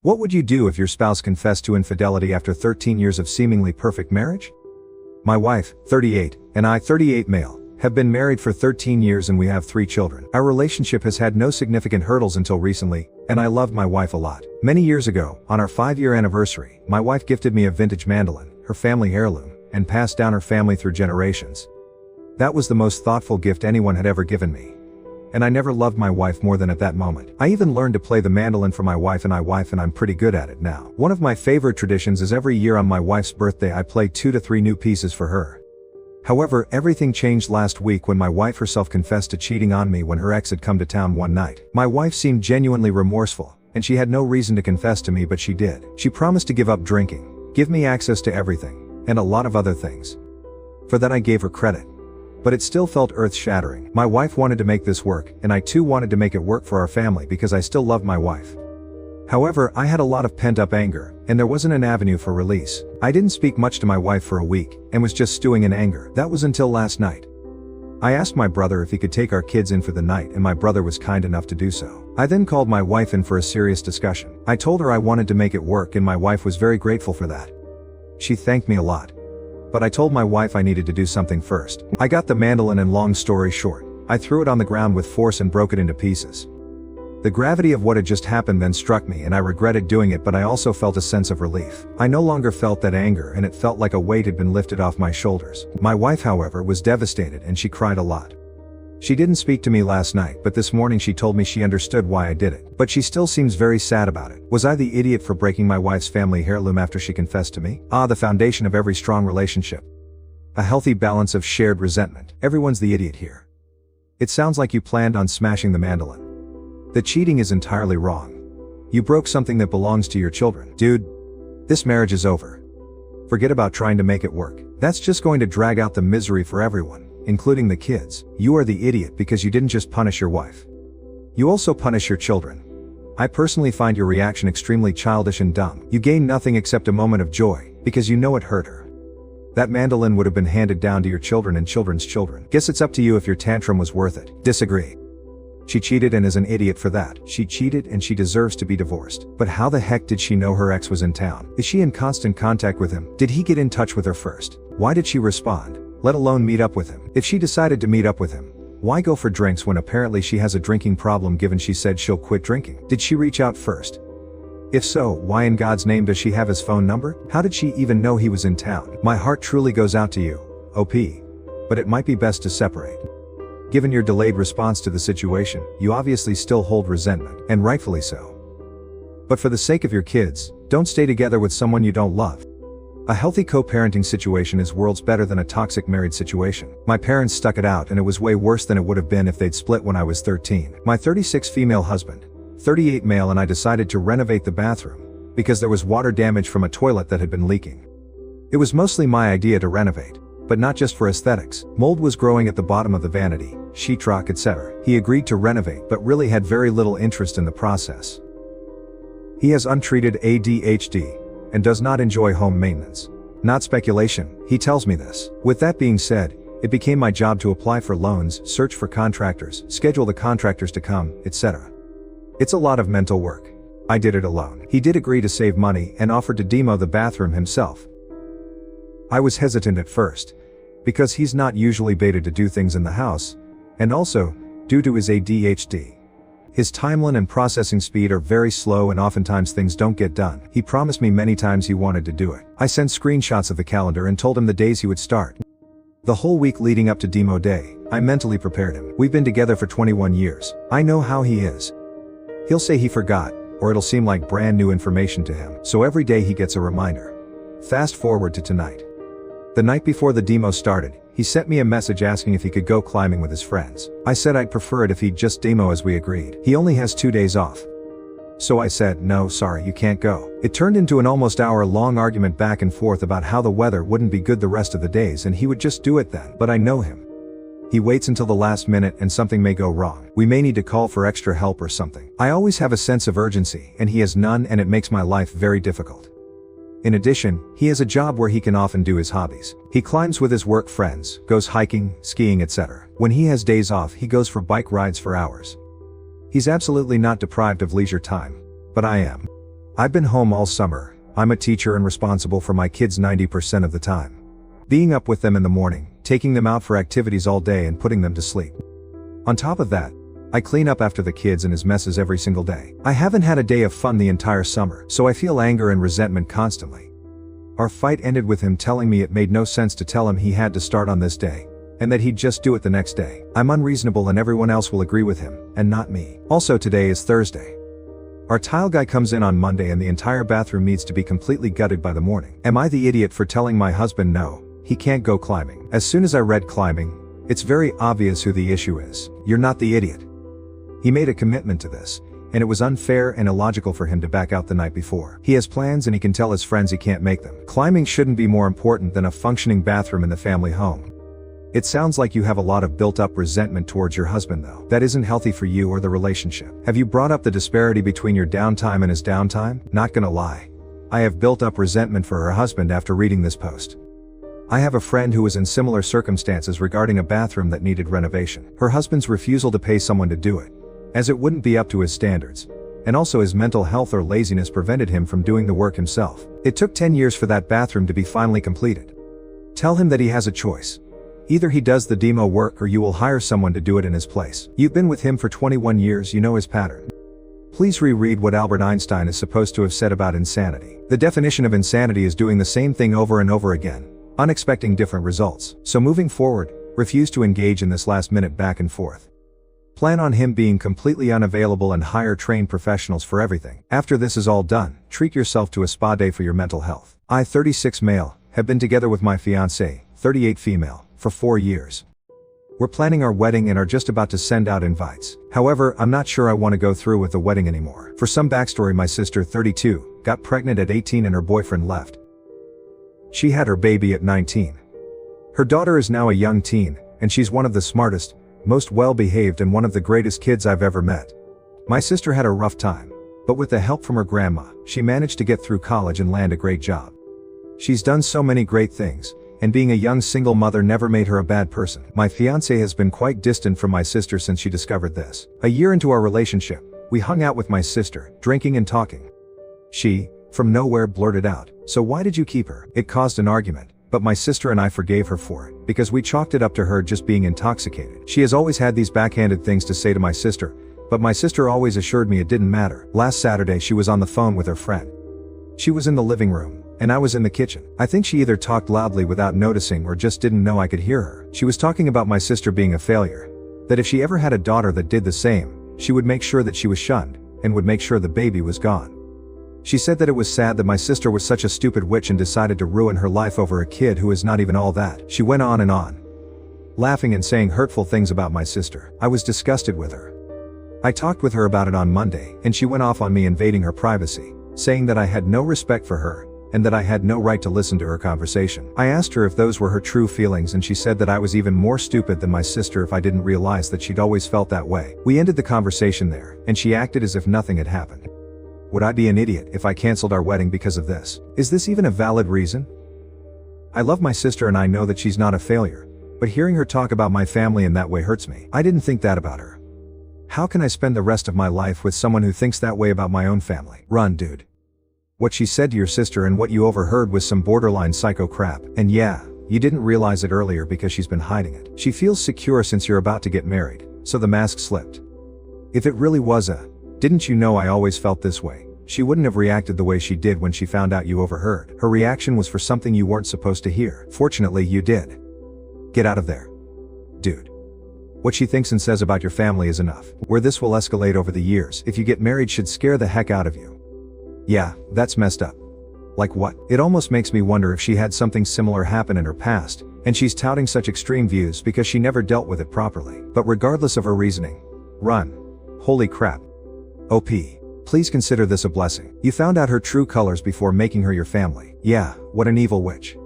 What would you do if your spouse confessed to infidelity after 13 years of seemingly perfect marriage? My wife, 38, and I, 38 male, have been married for 13 years and we have 3 children. Our relationship has had no significant hurdles until recently, and I loved my wife a lot. Many years ago, on our 5-year anniversary, my wife gifted me a vintage mandolin, her family heirloom, and passed down her family through generations. That was the most thoughtful gift anyone had ever given me. And I never loved my wife more than at that moment. I even learned to play the mandolin for my wife and I'm pretty good at it now. One of my favorite traditions is every year on my wife's birthday I play 2 to 3 new pieces for her. However, everything changed last week when my wife herself confessed to cheating on me when her ex had come to town one night. My wife seemed genuinely remorseful, and she had no reason to confess to me, but she did. She promised to give up drinking, give me access to everything, and a lot of other things. For that I gave her credit. But it still felt earth-shattering. My wife wanted to make this work, and I too wanted to make it work for our family because I still loved my wife. However, I had a lot of pent-up anger, and there wasn't an avenue for release. I didn't speak much to my wife for a week, and was just stewing in anger. That was until last night. I asked my brother if he could take our kids in for the night, and my brother was kind enough to do so. I then called my wife in for a serious discussion. I told her I wanted to make it work, and my wife was very grateful for that. She thanked me a lot. But I told my wife I needed to do something first. I got the mandolin and long story short, I threw it on the ground with force and broke it into pieces. The gravity of what had just happened then struck me and I regretted doing it, but I also felt a sense of relief. I no longer felt that anger and it felt like a weight had been lifted off my shoulders. My wife, however, was devastated and she cried a lot. She didn't speak to me last night, but this morning she told me she understood why I did it. But she still seems very sad about it. Was I the idiot for breaking my wife's family heirloom after she confessed to me? The foundation of every strong relationship. A healthy balance of shared resentment. Everyone's the idiot here. It sounds like you planned on smashing the mandolin. The cheating is entirely wrong. You broke something that belongs to your children. Dude, this marriage is over. Forget about trying to make it work. That's just going to drag out the misery for everyone, including the kids. You are the idiot because you didn't just punish your wife. You also punish your children. I personally find your reaction extremely childish and dumb. You gain nothing except a moment of joy, because you know it hurt her. That mandolin would have been handed down to your children and children's children. Guess it's up to you if your tantrum was worth it. Disagree. She cheated and is an idiot for that. She cheated and she deserves to be divorced. But how the heck did she know her ex was in town? Is she in constant contact with him? Did he get in touch with her first? Why did she respond? Let alone meet up with him. If she decided to meet up with him, why go for drinks when apparently she has a drinking problem given she said she'll quit drinking? Did she reach out first? If so, why in God's name does she have his phone number? How did she even know he was in town? My heart truly goes out to you, OP. But it might be best to separate. Given your delayed response to the situation, you obviously still hold resentment, and rightfully so. But for the sake of your kids, don't stay together with someone you don't love. A healthy co-parenting situation is worlds better than a toxic married situation. My parents stuck it out and it was way worse than it would have been if they'd split when I was 13. My 36 female husband, 38 male, and I decided to renovate the bathroom because there was water damage from a toilet that had been leaking. It was mostly my idea to renovate, but not just for aesthetics. Mold was growing at the bottom of the vanity, sheetrock, etc. He agreed to renovate but really had very little interest in the process. He has untreated ADHD and does not enjoy home maintenance. Not speculation, he tells me this. With that being said, it became my job to apply for loans, search for contractors, schedule the contractors to come, etc. It's a lot of mental work. I did it alone. He did agree to save money and offered to demo the bathroom himself. I was hesitant at first, because he's not usually baited to do things in the house, and also, due to his ADHD. His timeline and processing speed are very slow and oftentimes things don't get done. He promised me many times he wanted to do it. I sent screenshots of the calendar and told him the days he would start. The whole week leading up to demo day, I mentally prepared him. We've been together for 21 years. I know how he is. He'll say he forgot, or it'll seem like brand new information to him. So every day he gets a reminder. Fast forward to tonight. The night before the demo started, he sent me a message asking if he could go climbing with his friends. I said I'd prefer it if he'd just demo as we agreed. He only has 2 days off. So I said, no, sorry, you can't go. It turned into an almost hour-long argument back and forth about how the weather wouldn't be good the rest of the days and he would just do it then. But I know him. He waits until the last minute and something may go wrong. We may need to call for extra help or something. I always have a sense of urgency and he has none, and it makes my life very difficult. In addition, he has a job where he can often do his hobbies. He climbs with his work friends, goes hiking, skiing, etc. When he has days off, he goes for bike rides for hours. He's absolutely not deprived of leisure time, but I am. I've been home all summer. I'm a teacher and responsible for my kids 90% of the time. Being up with them in the morning, taking them out for activities all day and putting them to sleep. On top of that, I clean up after the kids and his messes every single day. I haven't had a day of fun the entire summer, so I feel anger and resentment constantly. Our fight ended with him telling me it made no sense to tell him he had to start on this day, and that he'd just do it the next day. I'm unreasonable and everyone else will agree with him, and not me. Also, today is Thursday. Our tile guy comes in on Monday and the entire bathroom needs to be completely gutted by the morning. Am I the idiot for telling my husband no, he can't go climbing? As soon as I read climbing, it's very obvious who the issue is. You're not the idiot. He made a commitment to this, and it was unfair and illogical for him to back out the night before. He has plans and he can tell his friends he can't make them. Climbing shouldn't be more important than a functioning bathroom in the family home. It sounds like you have a lot of built-up resentment towards your husband though. That isn't healthy for you or the relationship. Have you brought up the disparity between your downtime and his downtime? Not gonna lie. I have built up resentment for her husband after reading this post. I have a friend who was in similar circumstances regarding a bathroom that needed renovation. Her husband's refusal to pay someone to do it, as it wouldn't be up to his standards, and also his mental health or laziness prevented him from doing the work himself. It took 10 years for that bathroom to be finally completed. Tell him that he has a choice. Either he does the demo work or you will hire someone to do it in his place. You've been with him for 21 years, you know his pattern. Please reread what Albert Einstein is supposed to have said about insanity. The definition of insanity is doing the same thing over and over again, unexpecting different results. So moving forward, refuse to engage in this last-minute back and forth. Plan on him being completely unavailable and hire trained professionals for everything. After this is all done, treat yourself to a spa day for your mental health. I, 36 male, have been together with my fiancée, 38 female, for 4 years. We're planning our wedding and are just about to send out invites. However, I'm not sure I want to go through with the wedding anymore. For some backstory, my sister, 32, got pregnant at 18 and her boyfriend left. She had her baby at 19. Her daughter is now a young teen, and she's one of the smartest, most well-behaved and one of the greatest kids I've ever met. My sister had a rough time, but with the help from her grandma, she managed to get through college and land a great job. She's done so many great things, and being a young single mother never made her a bad person. My fiancé has been quite distant from my sister since she discovered this. A year into our relationship, we hung out with my sister, drinking and talking. She, from nowhere, blurted out, "So why did you keep her?" It caused an argument, but my sister and I forgave her for it, because we chalked it up to her just being intoxicated. She has always had these backhanded things to say to my sister, but my sister always assured me it didn't matter. Last Saturday she was on the phone with her friend. She was in the living room, and I was in the kitchen. I think she either talked loudly without noticing or just didn't know I could hear her. She was talking about my sister being a failure, that if she ever had a daughter that did the same, she would make sure that she was shunned, and would make sure the baby was gone. She said that it was sad that my sister was such a stupid witch and decided to ruin her life over a kid who is not even all that. She went on and on, laughing and saying hurtful things about my sister. I was disgusted with her. I talked with her about it on Monday, and she went off on me invading her privacy, saying that I had no respect for her, and that I had no right to listen to her conversation. I asked her if those were her true feelings and she said that I was even more stupid than my sister if I didn't realize that she'd always felt that way. We ended the conversation there, and she acted as if nothing had happened. Would I be an idiot if I canceled our wedding because of this? Is this even a valid reason? I love my sister and I know that she's not a failure, but hearing her talk about my family in that way hurts me. I didn't think that about her. How can I spend the rest of my life with someone who thinks that way about my own family? Run, dude. What she said to your sister and what you overheard was some borderline psycho crap. And yeah, you didn't realize it earlier because she's been hiding it. She feels secure since you're about to get married, so the mask slipped. If it really was a, "Didn't you know I always felt this way?" she wouldn't have reacted the way she did when she found out you overheard. Her reaction was for something you weren't supposed to hear. Fortunately, you did. Get out of there. Dude. What she thinks and says about your family is enough. Where this will escalate over the years if you get married should scare the heck out of you. Yeah, that's messed up. Like what? It almost makes me wonder if she had something similar happen in her past, and she's touting such extreme views because she never dealt with it properly. But regardless of her reasoning, run. Holy crap. OP. Please consider this a blessing. You found out her true colors before making her your family. Yeah, what an evil witch.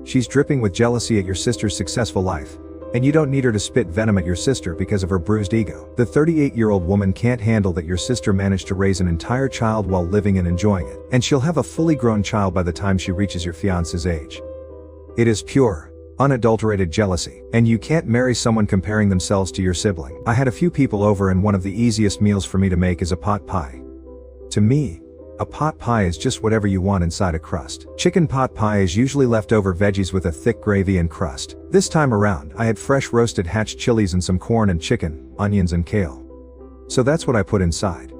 She's dripping with jealousy at your sister's successful life, and you don't need her to spit venom at your sister because of her bruised ego. The 38-year-old woman can't handle that your sister managed to raise an entire child while living and enjoying it, and she'll have a fully grown child by the time she reaches your fiance's age. It is pure, unadulterated jealousy, and you can't marry someone comparing themselves to your sibling. I had a few people over and one of the easiest meals for me to make is a pot pie. To me, A pot pie is just whatever you want inside a crust. Chicken pot pie is usually leftover veggies with a thick gravy and crust. This time around, I had fresh roasted hatch chilies and some corn and chicken, onions and kale. So that's what I put inside.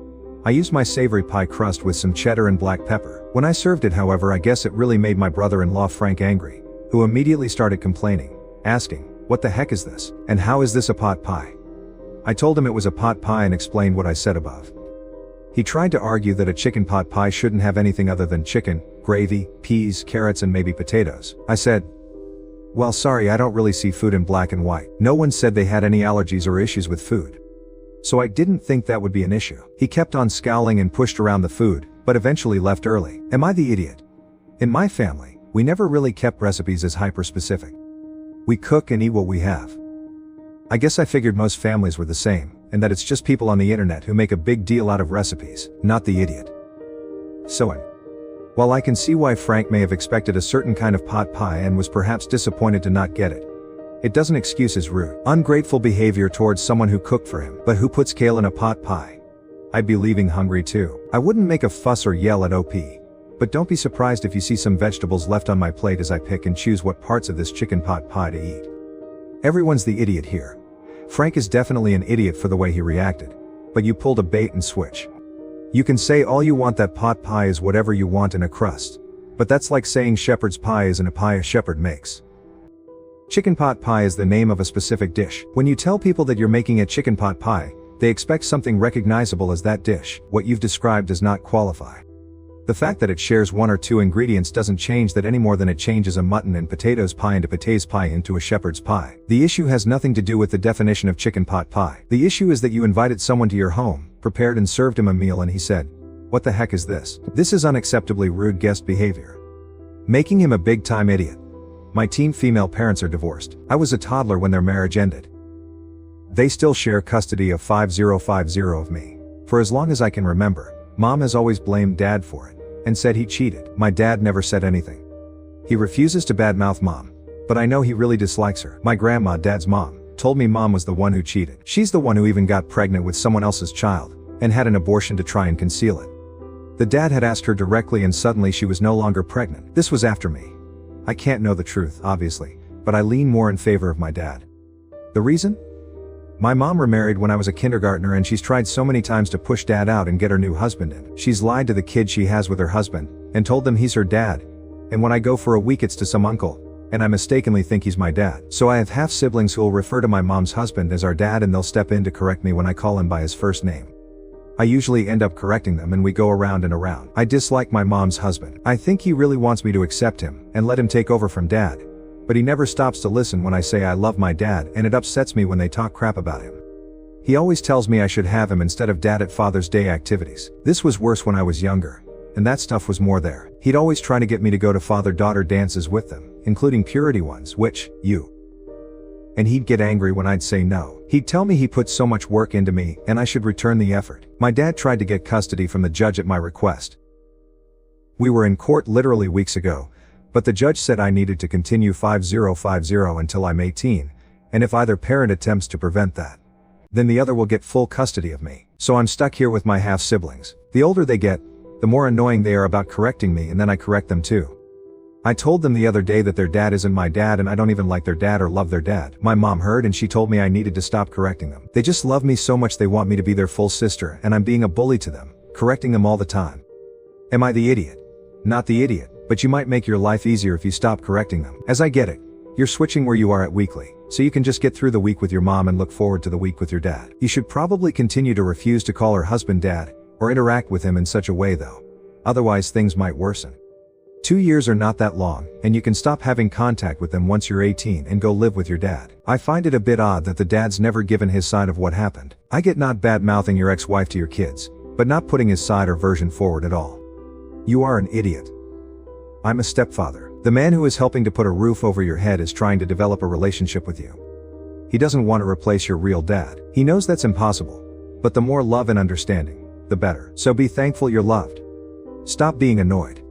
I used my savory pie crust with some cheddar and black pepper. When I served it, however, I guess it really made my brother-in-law Frank angry, who immediately started complaining, asking, "What the heck is this? And how is this a pot pie?" I told him it was a pot pie and explained what I said above. He tried to argue that a chicken pot pie shouldn't have anything other than chicken, gravy, peas, carrots and maybe potatoes. I said, "Well, sorry, I don't really see food in black and white. No one said they had any allergies or issues with food. So I didn't think that would be an issue." He kept on scowling and pushed around the food, but eventually left early. Am I the idiot? In my family, we never really kept recipes as hyper-specific. We cook and eat what we have. I guess I figured most families were the same, and that it's just people on the internet who make a big deal out of recipes, not the idiot. So, while I can see why Frank may have expected a certain kind of pot pie and was perhaps disappointed to not get it, it doesn't excuse his rude, ungrateful behavior towards someone who cooked for him. But who puts kale in a pot pie? I'd be leaving hungry too. I wouldn't make a fuss or yell at OP. But don't be surprised if you see some vegetables left on my plate as I pick and choose what parts of this chicken pot pie to eat. Everyone's the idiot here. Frank is definitely an idiot for the way he reacted. But you pulled a bait and switch. You can say all you want that pot pie is whatever you want in a crust. But that's like saying shepherd's pie isn't a pie a shepherd makes. Chicken pot pie is the name of a specific dish. When you tell people that you're making a chicken pot pie, they expect something recognizable as that dish. What you've described does not qualify. The fact that it shares one or two ingredients doesn't change that any more than it changes a mutton and potatoes pie into potatoes pie into a shepherd's pie. The issue has nothing to do with the definition of chicken pot pie. The issue is that you invited someone to your home, prepared and served him a meal, and he said, "What the heck is this?" This is unacceptably rude guest behavior, making him a big-time idiot. My teen female parents are divorced. I was a toddler when their marriage ended. They still share custody of 5050 of me. For as long as I can remember, Mom has always blamed Dad for it and said he cheated. My dad never said anything. He refuses to badmouth Mom, but I know he really dislikes her. My grandma, Dad's mom, told me Mom was the one who cheated. She's the one who even got pregnant with someone else's child and had an abortion to try and conceal it. The dad had asked her directly and suddenly she was no longer pregnant. This was after me. I can't know the truth, obviously, but I lean more in favor of my dad. The reason? My mom remarried when I was a kindergartner and she's tried so many times to push Dad out and get her new husband in. She's lied to the kid she has with her husband and told them he's her dad. And when I go for a week it's to some uncle, and I mistakenly think he's my dad. So I have half siblings who'll refer to my mom's husband as our dad and they'll step in to correct me when I call him by his first name. I usually end up correcting them and we go around and around. I dislike my mom's husband. I think he really wants me to accept him and let him take over from Dad. But he never stops to listen when I say I love my dad, and it upsets me when they talk crap about him. He always tells me I should have him instead of Dad at Father's Day activities. This was worse when I was younger, and that stuff was more there. He'd always try to get me to go to father-daughter dances with them, including purity ones, and he'd get angry when I'd say no. He'd tell me he put so much work into me, and I should return the effort. My dad tried to get custody from the judge at my request. We were in court literally weeks ago, but the judge said I needed to continue 5050 until I'm 18, and if either parent attempts to prevent that, then the other will get full custody of me. So I'm stuck here with my half-siblings. The older they get, the more annoying they are about correcting me, and then I correct them too. I told them the other day that their dad isn't my dad and I don't even like their dad or love their dad. My mom heard and she told me I needed to stop correcting them. They just love me so much they want me to be their full sister, and I'm being a bully to them, correcting them all the time. Am I the idiot? Not the idiot. But you might make your life easier if you stop correcting them. As I get it, you're switching where you are at weekly, so you can just get through the week with your mom and look forward to the week with your dad. You should probably continue to refuse to call her husband dad, or interact with him in such a way though. Otherwise things might worsen. 2 years are not that long, and you can stop having contact with them once you're 18 and go live with your dad. I find it a bit odd that the dad's never given his side of what happened. I get not bad-mouthing your ex-wife to your kids, but not putting his side or version forward at all. You are an idiot. I'm a stepfather. The man who is helping to put a roof over your head is trying to develop a relationship with you. He doesn't want to replace your real dad. He knows that's impossible. But the more love and understanding, the better. So be thankful you're loved. Stop being annoyed.